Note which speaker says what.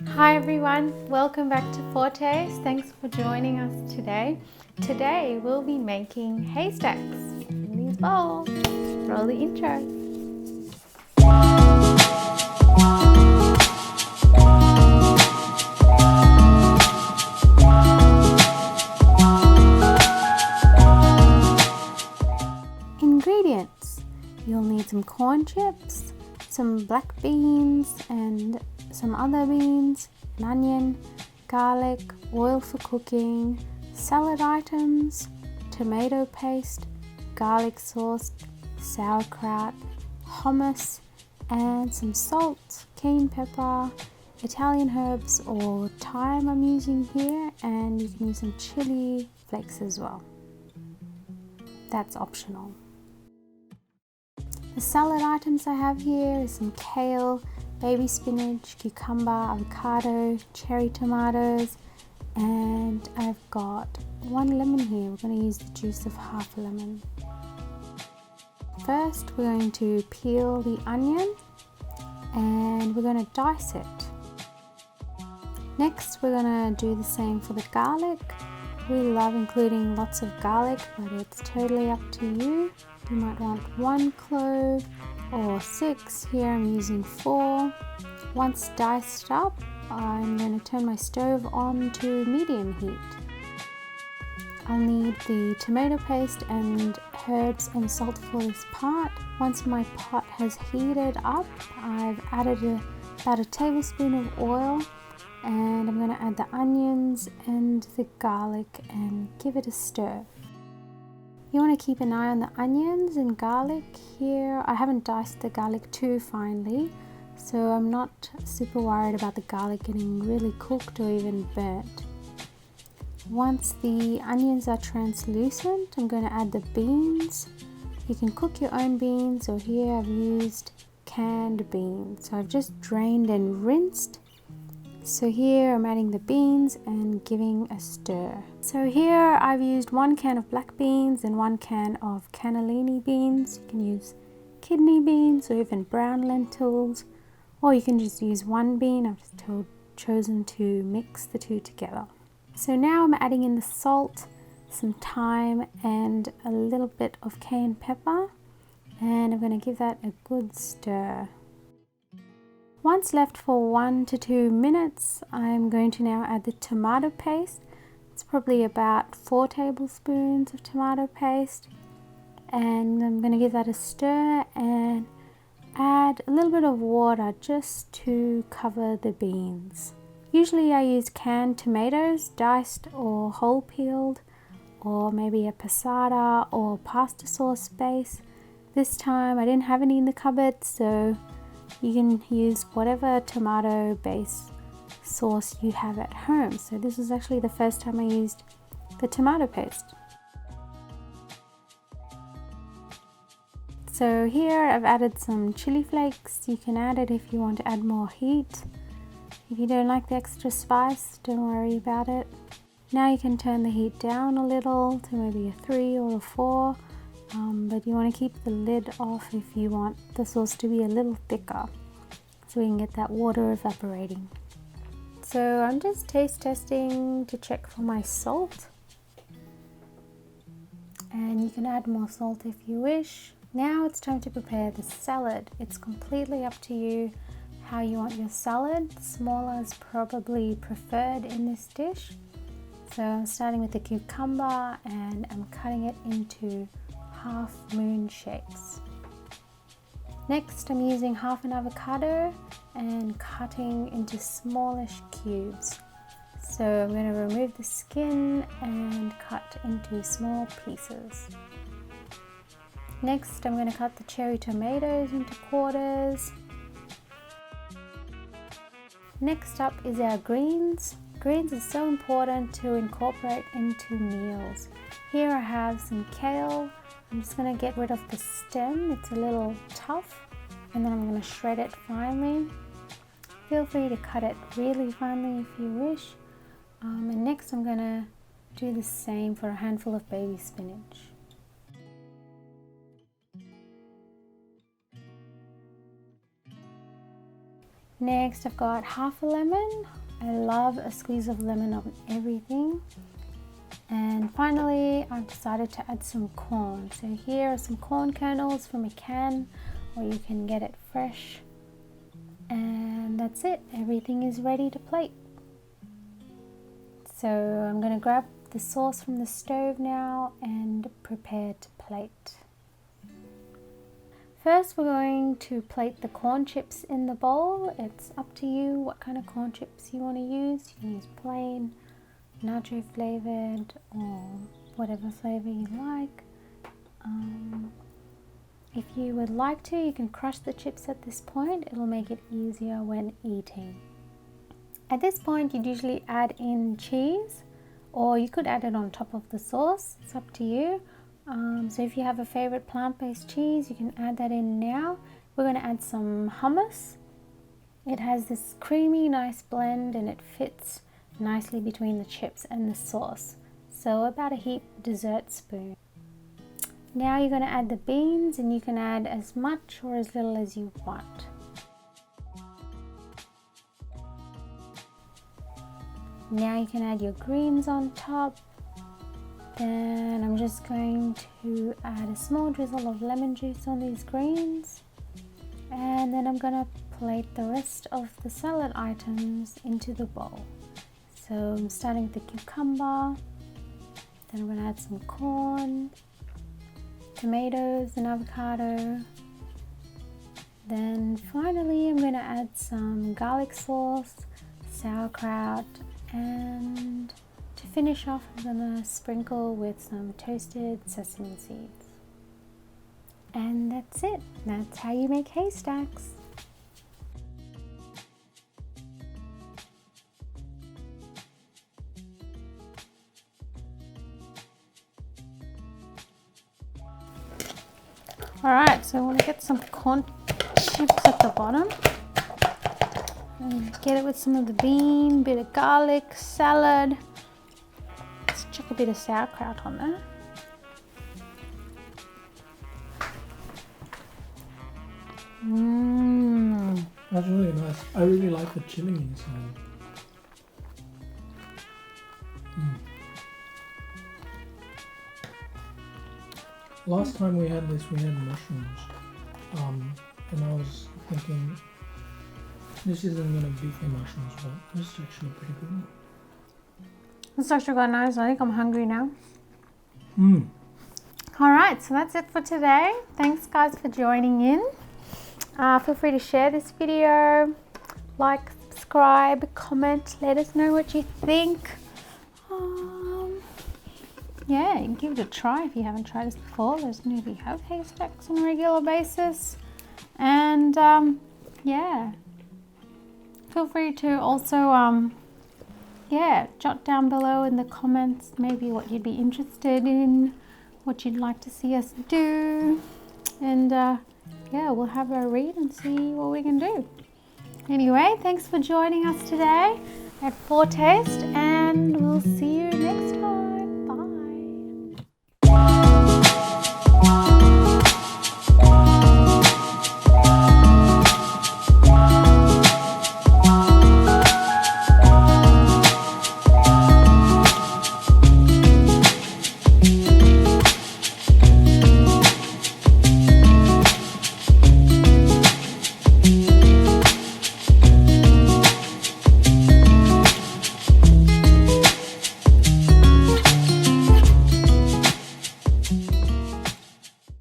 Speaker 1: Hi everyone, welcome back to Fortes. Thanks for joining us today. Today we'll be making haystacks in these bowls. Roll the intro. Ingredients: you'll need some corn chips, some black beans and some other beans, an onion, garlic, oil for cooking, salad items, tomato paste, garlic sauce, sauerkraut, hummus, and some salt, cayenne pepper, Italian herbs or thyme I'm using here, and you can use some chili flakes as well. That's optional. The salad items I have here is some kale, baby spinach, cucumber, avocado, cherry tomatoes, and I've got one lemon here. We're going to use the juice of half a lemon. First, we're going to peel the onion and we're going to dice it. Next, we're going to do the same for the garlic. We love including lots of garlic, but it's totally up to you. You might want 1 clove or 6. Here I'm using 4. Once diced up, I'm going to turn my stove on to medium heat. I'll need the tomato paste and herbs and salt for this part. Once my pot has heated up, I've added about a tablespoon of oil, and I'm going to add the onions and the garlic and give it a stir. You want to keep an eye on the onions and garlic here. I haven't diced the garlic too finely, so I'm not super worried about the garlic getting really cooked or even burnt. Once the onions are translucent, I'm going to add the beans. You can cook your own beans, or here I've used canned beans. So I've just drained and rinsed. So here I'm adding the beans and giving a stir. So here I've used 1 can of black beans and 1 can of cannellini beans. You can use kidney beans or even brown lentils, or you can just use 1 bean. I've just chosen to mix the two together. So now I'm adding in the salt, some thyme and a little bit of cayenne pepper, and I'm going to give that a good stir. Once left for 1 to 2 minutes, I'm going to now add the tomato paste. It's probably about 4 tablespoons of tomato paste, and I'm going to give that a stir and add a little bit of water just to cover the beans. Usually I use canned tomatoes, diced or whole peeled, or maybe a passata or pasta sauce base. This time I didn't have any in the cupboard, so you can use whatever tomato base sauce you have at home. So this was actually the first time I used the tomato paste. So here I've added some chili flakes. You can add it if you want to add more heat. If you don't like the extra spice, don't worry about it. Now you can turn the heat down a little to maybe a 3 or a 4. But you want to keep the lid off if you want the sauce to be a little thicker, so we can get that water evaporating. So I'm just taste testing to check for my salt, and you can add more salt if you wish. Now it's time to prepare the salad. It's completely up to you how you want your salad. Smaller is probably preferred in this dish. So I'm starting with the cucumber and I'm cutting it into half moon shapes. Next, I'm using half an avocado and cutting into smallish cubes. So I'm going to remove the skin and cut into small pieces. Next, I'm going to cut the cherry tomatoes into quarters. Next up is our greens. Greens are so important to incorporate into meals. Here I have some kale. I'm just going to get rid of the stem, it's a little tough, and then I'm going to shred it finely. Feel free to cut it really finely if you wish. And next I'm going to do the same for a handful of baby spinach. Next, I've got half a lemon. I love a squeeze of lemon on everything. And finally, I've decided to add some corn. So here are some corn kernels from a can, or you can get it fresh. And that's it. Everything is ready to plate. So I'm going to grab the sauce from the stove now and prepare to plate. First, we're going to plate the corn chips in the bowl. It's up to you what kind of corn chips you want to use. You can use plain, nacho flavored, or whatever flavor you like. If you would like to, you can crush the chips at this point. It'll make it easier when eating. At this point, you'd usually add in cheese, or you could add it on top of the sauce. It's up to you. So if you have a favorite plant-based cheese, you can add that in now. We're going to add some hummus. It has this creamy, nice blend, and it fits nicely between the chips and the sauce. So about a heaped dessert spoon. Now you're going to add the beans, and you can add as much or as little as you want. Now you can add your greens on top. Then I'm just going to add a small drizzle of lemon juice on these greens. And then I'm going to plate the rest of the salad items into the bowl. So I'm starting with the cucumber. Then I'm going to add some corn, tomatoes and avocado. Then finally I'm going to add some garlic sauce, sauerkraut, and to finish off, I'm going to sprinkle with some toasted sesame seeds. And that's it. That's how you make haystacks. Alright, so I want to get some corn chips at the bottom. And get it with some of the bean, bit of garlic, salad. Chuck a bit of sauerkraut on there.
Speaker 2: That's really nice. I really like the chili inside. Last time we had this, we had mushrooms. And I was thinking, this isn't going to beat the mushrooms, but this is actually pretty good.
Speaker 1: It's actually quite nice. I think I'm hungry now. Alright, so that's it for today. Thanks guys for joining in. Feel free to share this video, like, subscribe, comment, let us know what you think. Yeah, and give it a try if you haven't tried this before. Let us know if you have haystacks on a regular basis. And yeah, feel free to also jot down below in the comments maybe what you'd be interested in, what you'd like to see us do, and yeah, we'll have a read and see what we can do. Anyway, thanks for joining us today at Foretaste, and we'll see you